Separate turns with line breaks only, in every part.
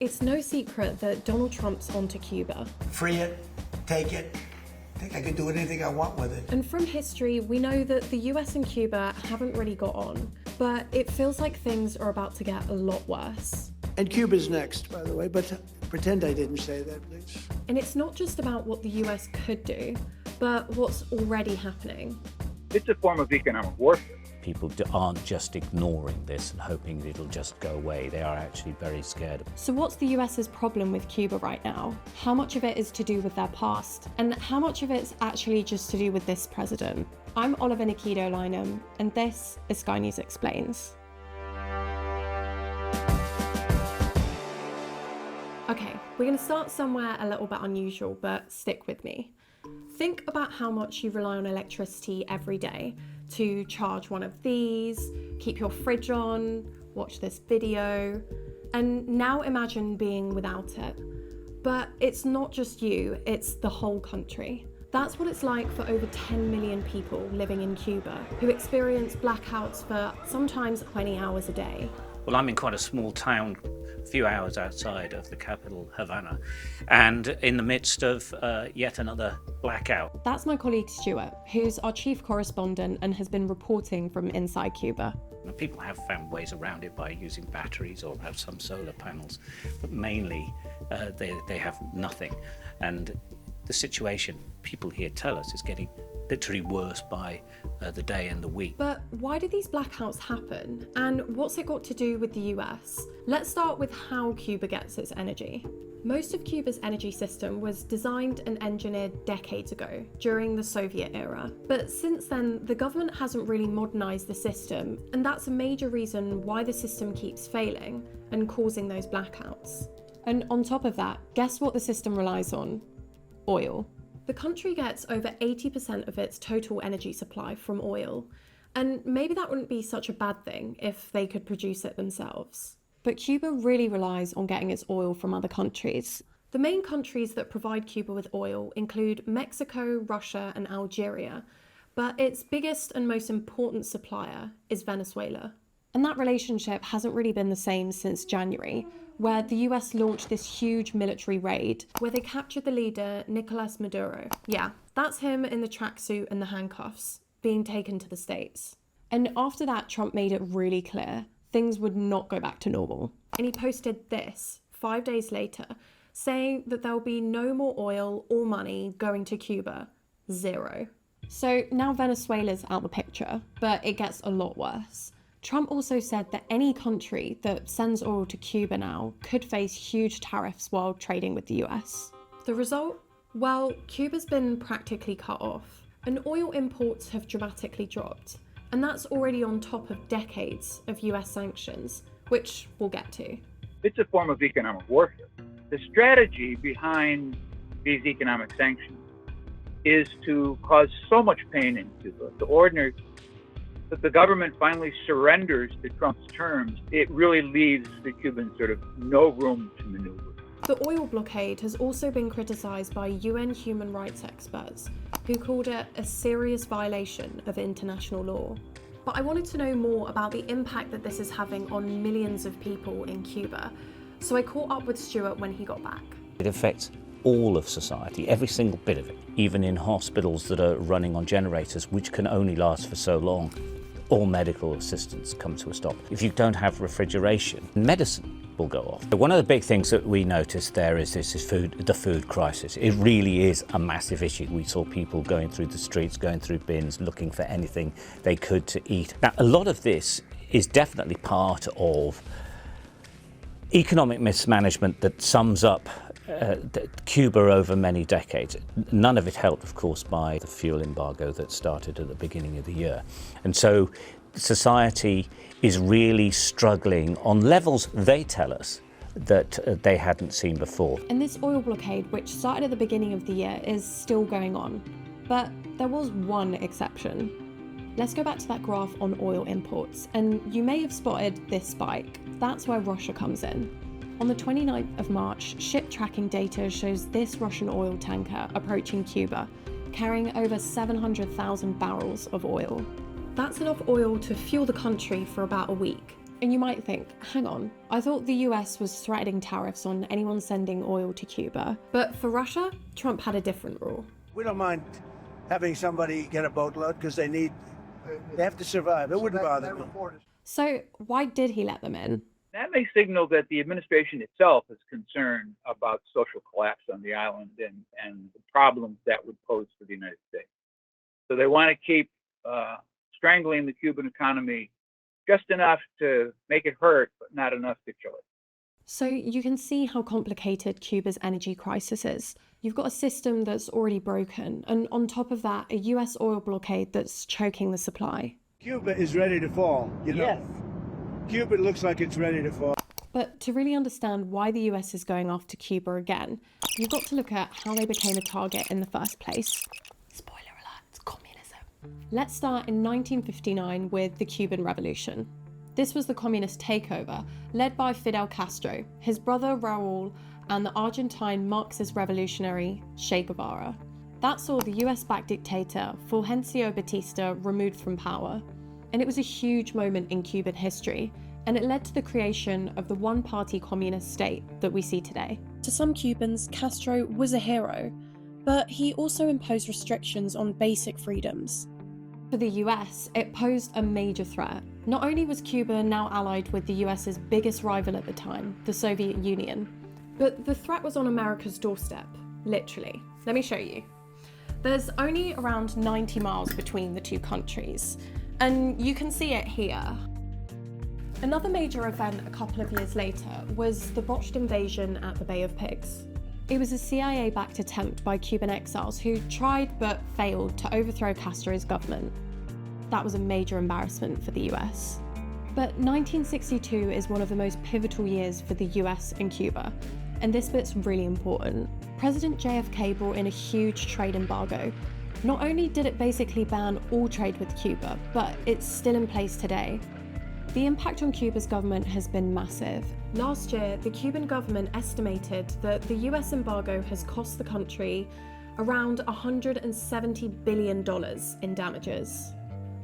It's no secret that Donald Trump's onto Cuba.
Free it, take it. I think I can do anything I want with it.
And from history, we know that the US and Cuba haven't really got on, but it feels like things are about to get a lot worse.
And Cuba's next, by the way, but pretend I didn't say that, please.
And it's not just about what the US could do, but what's already happening.
It's a form of economic warfare.
People aren't just ignoring this and hoping it'll just go away. They are actually very scared.
So what's the US's problem with Cuba right now? How much of it is to do with their past? And how much of it's actually just to do with this president? I'm Enokido-Lineham, and this is Sky News Explains. Okay, we're going to start somewhere a little bit unusual, but stick with me. Think about how much you rely on electricity every day to charge one of these, keep your fridge on, watch this video, and now imagine being without it. But it's not just you, it's the whole country. That's what it's like for over 10 million people living in Cuba, who experience blackouts for sometimes 20 hours a day.
Well, I'm in quite a small town, a few hours outside of the capital, Havana, and in the midst of yet another blackout.
That's my colleague Stuart, who's our chief correspondent and has been reporting from inside Cuba.
People have found ways around it by using batteries or have some solar panels, but mainly they have nothing. And the situation, people here tell us, is getting literally worse by the day and the week.
But why do these blackouts happen? And what's it got to do with the US? Let's start with how Cuba gets its energy. Most of Cuba's energy system was designed and engineered decades ago, during the Soviet era. But since then, the government hasn't really modernized the system, and that's a major reason why the system keeps failing and causing those blackouts. And on top of that, guess what the system relies on? Oil. The country gets over 80% of its total energy supply from oil, and maybe that wouldn't be such a bad thing if they could produce it themselves. But Cuba really relies on getting its oil from other countries. The main countries that provide Cuba with oil include Mexico, Russia, and Algeria, but its biggest and most important supplier is Venezuela. And that relationship hasn't really been the same since January, where the US launched this huge military raid where they captured the leader, Nicolas Maduro. Yeah, that's him in the tracksuit and the handcuffs, being taken to the States. And after that, Trump made it really clear things would not go back to normal. And he posted this 5 days later, saying that there'll be no more oil or money going to Cuba. Zero. So now Venezuela's out the picture, but it gets a lot worse. Trump also said that any country that sends oil to Cuba now could face huge tariffs while trading with the US. The result? Well, Cuba's been practically cut off, and oil imports have dramatically dropped. And that's already on top of decades of US sanctions, which we'll get to.
It's a form of economic warfare. The strategy behind these economic sanctions is to cause so much pain in Cuba, the ordinary, that the government finally surrenders to Trump's terms. It really leaves the Cubans sort of no room to maneuver.
The oil blockade has also been criticised by UN human rights experts, who called it a serious violation of international law. But I wanted to know more about the impact that this is having on millions of people in Cuba, so I caught up with Stuart when he got back.
It affects all of society, every single bit of it, even in hospitals that are running on generators, which can only last for so long. All medical assistance comes to a stop. If you don't have refrigeration, medicine will go off. One of the big things that we noticed there is the food crisis. It really is a massive issue. We saw people going through the streets, going through bins, looking for anything they could to eat. Now, a lot of this is definitely part of economic mismanagement that sums up Cuba over many decades. None of it helped, of course, by the fuel embargo that started at the beginning of the year. And so society is really struggling on levels, they tell us, that they hadn't seen before.
And this oil blockade, which started at the beginning of the year, is still going on. But there was one exception. Let's go back to that graph on oil imports, and you may have spotted this spike. That's where Russia comes in. On the 29th of March, ship tracking data shows this Russian oil tanker approaching Cuba, carrying over 700,000 barrels of oil. That's enough oil to fuel the country for about a week. And you might think, hang on, I thought the US was threatening tariffs on anyone sending oil to Cuba. But for Russia, Trump had a different rule.
We don't mind having somebody get a boatload because they have to survive. It wouldn't bother me.
So why did he let them in?
That may signal that the administration itself is concerned about social collapse on the island and the problems that would pose for the United States. So they want to keep strangling the Cuban economy just enough to make it hurt, but not enough to kill it.
So you can see how complicated Cuba's energy crisis is. You've got a system that's already broken, and on top of that, a US oil blockade that's choking the supply.
Cuba is ready to fall, you know? Yes. Cuba looks like it's ready to fall.
But to really understand why the US is going after Cuba again, you've got to look at how they became a target in the first place. Spoiler alert, it's communism. Let's start in 1959 with the Cuban Revolution. This was the communist takeover, led by Fidel Castro, his brother Raul, and the Argentine Marxist revolutionary Che Guevara. That saw the US-backed dictator Fulgencio Batista removed from power. And it was a huge moment in Cuban history, and it led to the creation of the one-party communist state that we see today. To some Cubans, Castro was a hero, but he also imposed restrictions on basic freedoms. For the US, it posed a major threat. Not only was Cuba now allied with the US's biggest rival at the time, the Soviet Union, but the threat was on America's doorstep, literally. Let me show you. There's only around 90 miles between the two countries, and you can see it here. Another major event a couple of years later was the botched invasion at the Bay of Pigs. It was a CIA-backed attempt by Cuban exiles who tried but failed to overthrow Castro's government. That was a major embarrassment for the US. But 1962 is one of the most pivotal years for the US and Cuba, and this bit's really important. President JFK brought in a huge trade embargo. Not only did it basically ban all trade with Cuba, but it's still in place today. The impact on Cuba's government has been massive. Last year, the Cuban government estimated that the US embargo has cost the country around $170 billion in damages.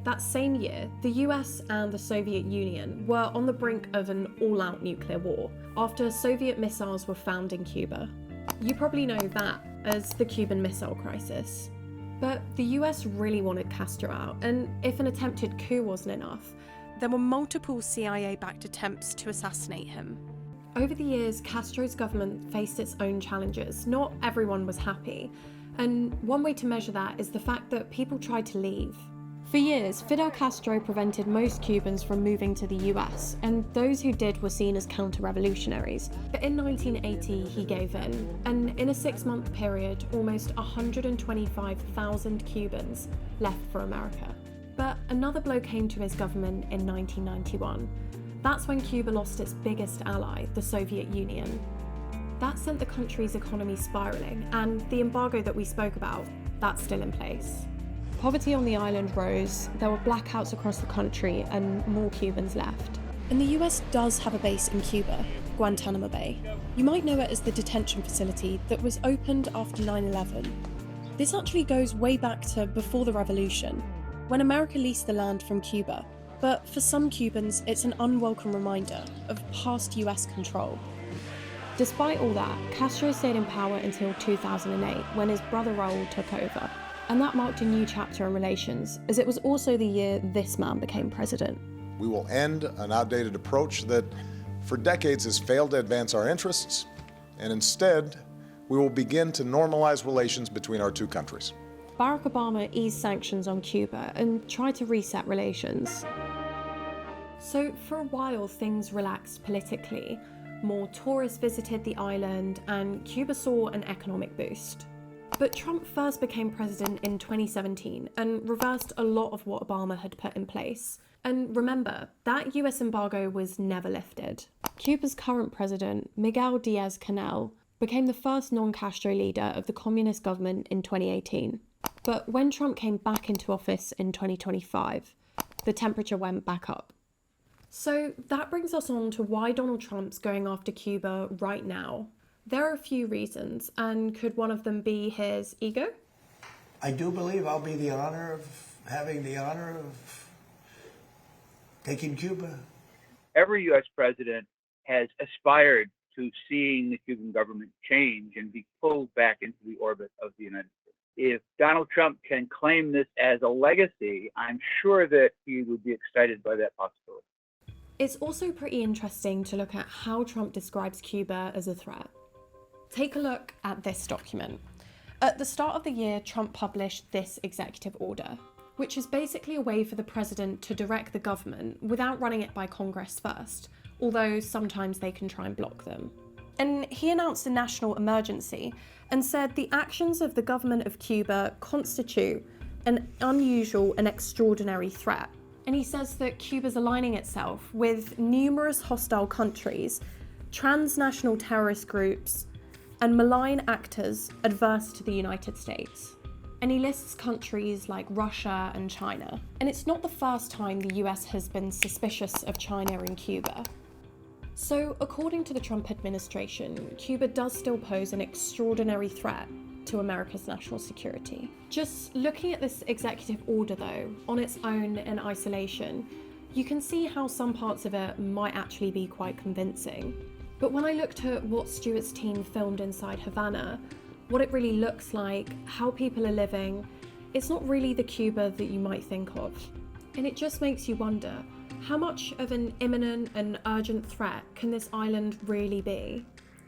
That same year, the US and the Soviet Union were on the brink of an all-out nuclear war after Soviet missiles were found in Cuba. You probably know that as the Cuban Missile Crisis. But the US really wanted Castro out, and if an attempted coup wasn't enough, there were multiple CIA-backed attempts to assassinate him. Over the years, Castro's government faced its own challenges. Not everyone was happy, and one way to measure that is the fact that people tried to leave. For years, Fidel Castro prevented most Cubans from moving to the US, and those who did were seen as counter-revolutionaries. But in 1980, he gave in, and in a 6-month period, almost 125,000 Cubans left for America. But another blow came to his government in 1991. That's when Cuba lost its biggest ally, the Soviet Union. That sent the country's economy spiraling, and the embargo that we spoke about, that's still in place. Poverty on the island rose, there were blackouts across the country, and more Cubans left. And the US does have a base in Cuba, Guantanamo Bay. You might know it as the detention facility that was opened after 9/11. This actually goes way back to before the revolution, when America leased the land from Cuba. But for some Cubans, it's an unwelcome reminder of past US control. Despite all that, Castro stayed in power until 2008, when his brother Raul took over. And that marked a new chapter in relations, as it was also the year this man became president.
We will end an outdated approach that for decades has failed to advance our interests, and instead, we will begin to normalize relations between our two countries.
Barack Obama eased sanctions on Cuba and tried to reset relations. So for a while, things relaxed politically. More tourists visited the island, and Cuba saw an economic boost. But Trump first became president in 2017 and reversed a lot of what Obama had put in place. And remember, that US embargo was never lifted. Cuba's current president, Miguel Díaz-Canel, became the first non-Castro leader of the communist government in 2018. But when Trump came back into office in 2025, the temperature went back up. So that brings us on to why Donald Trump's going after Cuba right now. There are a few reasons, and could one of them be his ego?
I do believe I'll be having the honor of taking Cuba.
every U.S. president has aspired to seeing the Cuban government change and be pulled back into the orbit of the United States. If Donald Trump can claim this as a legacy, I'm sure that he would be excited by that possibility.
It's also pretty interesting to look at how Trump describes Cuba as a threat. Take a look at this document. At the start of the year, Trump published this executive order, which is basically a way for the president to direct the government without running it by Congress first, although sometimes they can try and block them. And he announced a national emergency and said the actions of the government of Cuba constitute an unusual and extraordinary threat. And he says that Cuba's aligning itself with numerous hostile countries, transnational terrorist groups, and malign actors adverse to the United States. And he lists countries like Russia and China. And it's not the first time the US has been suspicious of China and Cuba. So, according to the Trump administration, Cuba does still pose an extraordinary threat to America's national security. Just looking at this executive order, though, on its own in isolation, you can see how some parts of it might actually be quite convincing. But when I looked at what Stewart's team filmed inside Havana, what it really looks like, how people are living, it's not really the Cuba that you might think of. And it just makes you wonder, how much of an imminent and urgent threat can this island really be?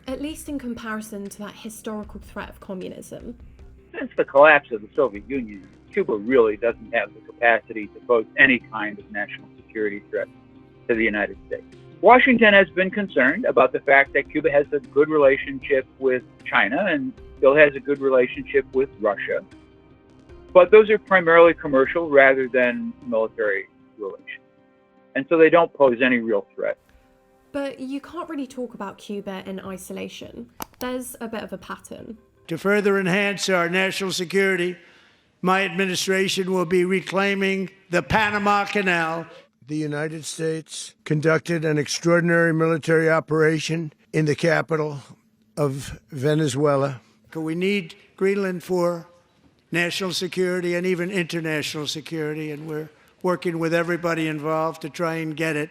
At least in comparison to that historical threat of communism.
Since the collapse of the Soviet Union, Cuba really doesn't have the capacity to pose any kind of national security threat to the United States. Washington has been concerned about the fact that Cuba has a good relationship with China and still has a good relationship with Russia. But those are primarily commercial rather than military relations. And so they don't pose any real threat.
But you can't really talk about Cuba in isolation. There's a bit of a pattern.
To further enhance our national security, my administration will be reclaiming the Panama Canal. The United States conducted an extraordinary military operation in the capital of Venezuela. We need Greenland for national security and even international security, and we're working with everybody involved to try and get it.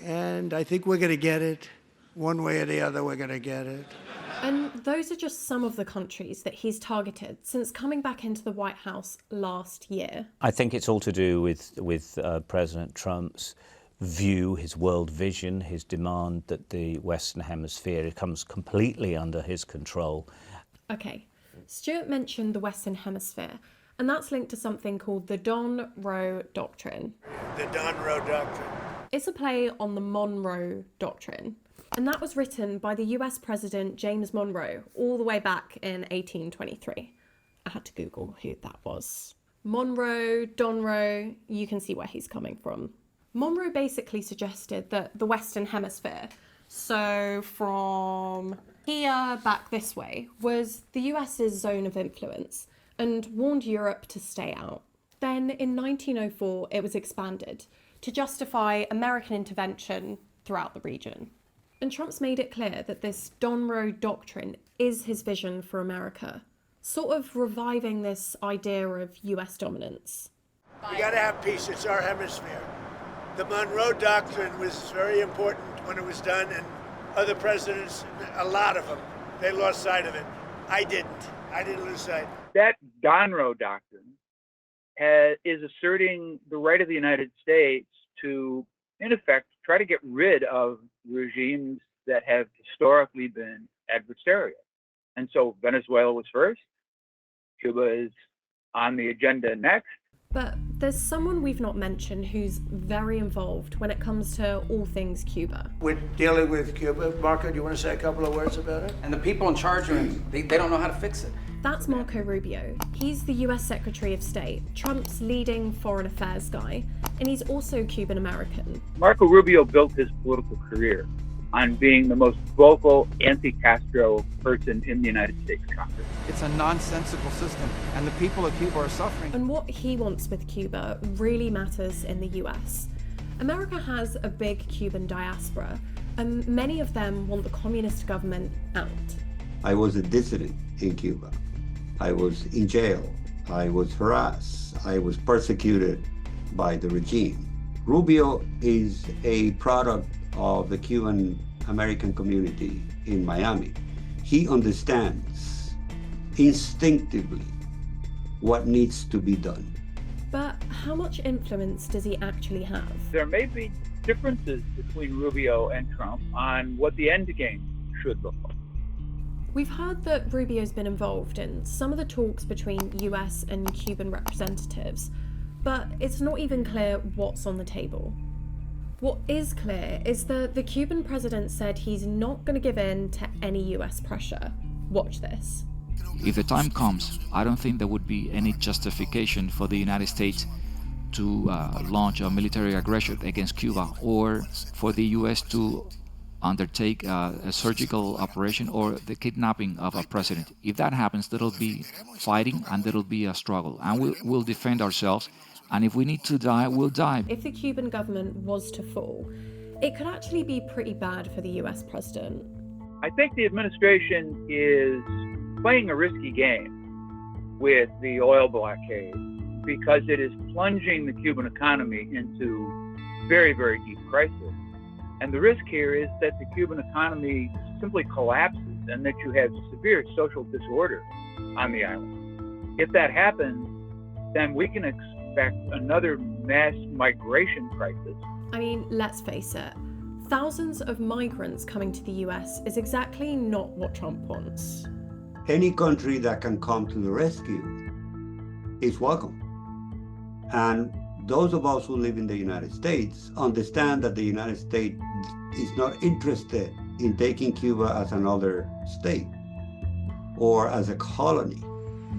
And I think we're going to get it. One way or the other, we're going to get it.
And those are just some of the countries that he's targeted since coming back into the White House last year.
I think it's all to do with President Trump's view, his world vision, his demand that the Western Hemisphere comes completely under his control.
Okay, Stewart mentioned the Western Hemisphere, and that's linked to something called the Don Roe Doctrine.
The Don Roe Doctrine.
It's a play on the Monroe Doctrine, and that was written by the US President James Monroe all the way back in 1823. I had to Google who that was. Monroe, Don Roe, you can see where he's coming from. Monroe basically suggested that the Western Hemisphere, so from here back this way, was the US's zone of influence and warned Europe to stay out. Then in 1904, it was expanded to justify American intervention throughout the region. And Trump's made it clear that this Don Roe Doctrine is his vision for America, sort of reviving this idea of US dominance.
We got to have peace. It's our hemisphere. The Monroe Doctrine was very important when it was done, and other presidents, a lot of them, they lost sight of it. I didn't lose sight.
That Don Roe Doctrine is asserting the right of the United States to, in effect, try to get rid of regimes that have historically been adversarial. And so Venezuela was first. Cuba is on the agenda next.
But there's someone we've not mentioned who's very involved when it comes to all things Cuba.
We're dealing with Cuba. Marco, do you want to say a couple of words about it?
And the people in charge of it, they don't know how to fix it.
That's Marco Rubio. He's the US Secretary of State, Trump's leading foreign affairs guy, and he's also Cuban American.
Marco Rubio built his political career on being the most vocal anti-Castro person in the United States Congress.
It's a nonsensical system, and the people of Cuba are suffering.
And what he wants with Cuba really matters in the US. America has a big Cuban diaspora, and many of them want the communist government out.
I was a dissident in Cuba. I was in jail. I was harassed. I was persecuted by the regime. Rubio is a product of the Cuban American community in Miami. He understands instinctively what needs to be done.
But how much influence does he actually have?
There may be differences between Rubio and Trump on what the end game should look like.
We've heard that Rubio's been involved in some of the talks between US and Cuban representatives, but it's not even clear what's on the table. What is clear is that the Cuban president said he's not going to give in to any US pressure. Watch this.
If the time comes, I don't think there would be any justification for the United States to launch a military aggression against Cuba, or for the US to undertake a surgical operation or the kidnapping of a president. If that happens, there'll be fighting and there'll be a struggle, and we'll defend ourselves, and if we need to die, we'll die.
If the Cuban government was to fall, it could actually be pretty bad for the US president.
I think the administration is playing a risky game with the oil blockade because it is plunging the Cuban economy into very, very deep crisis. And the risk here is that the Cuban economy simply collapses and that you have severe social disorder on the island. If that happens, then we can expect another mass migration crisis.
I mean, let's face it, thousands of migrants coming to the US is exactly not what Trump wants.
Any country that can come to the rescue is welcome. And those of us who live in the United States understand that the United States is not interested in taking Cuba as another state or as a colony.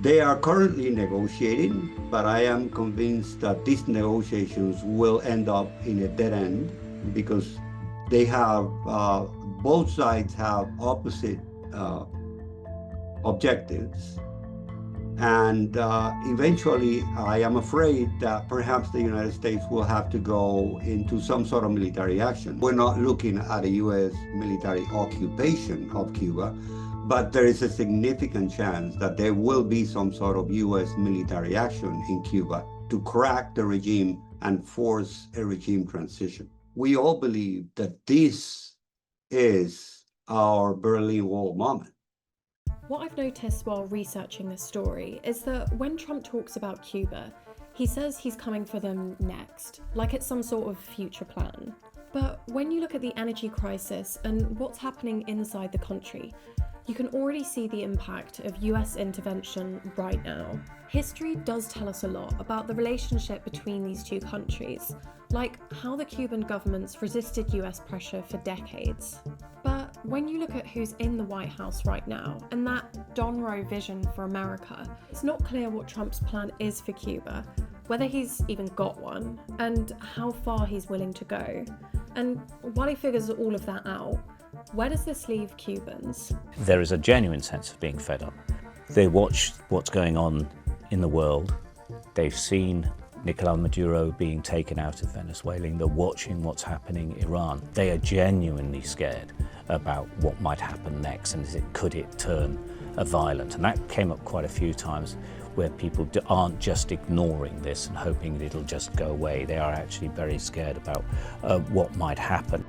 They are currently negotiating, but I am convinced that these negotiations will end up in a dead end because they have, both sides have opposite objectives. And eventually, I am afraid that perhaps the United States will have to go into some sort of military action. We're not looking at a US military occupation of Cuba, but there is a significant chance that there will be some sort of US military action in Cuba to crack the regime and force a regime transition. We all believe that this is our Berlin Wall moment.
What I've noticed while researching this story is that when Trump talks about Cuba, he says he's coming for them next, like it's some sort of future plan. But when you look at the energy crisis and what's happening inside the country, you can already see the impact of US intervention right now. History does tell us a lot about the relationship between these two countries, like how the Cuban governments resisted US pressure for decades. But when you look at who's in the White House right now, and that Donroe vision for America, it's not clear what Trump's plan is for Cuba, whether he's even got one, and how far he's willing to go. And while he figures all of that out, where does this leave Cubans?
There is a genuine sense of being fed up. They watch what's going on in the world. They've seen Nicolás Maduro being taken out of Venezuela. They're watching what's happening in Iran. They are genuinely scared about what might happen next, and could it turn violent? And that came up quite a few times, where people aren't just ignoring this and hoping that it'll just go away. They are actually very scared about what might happen.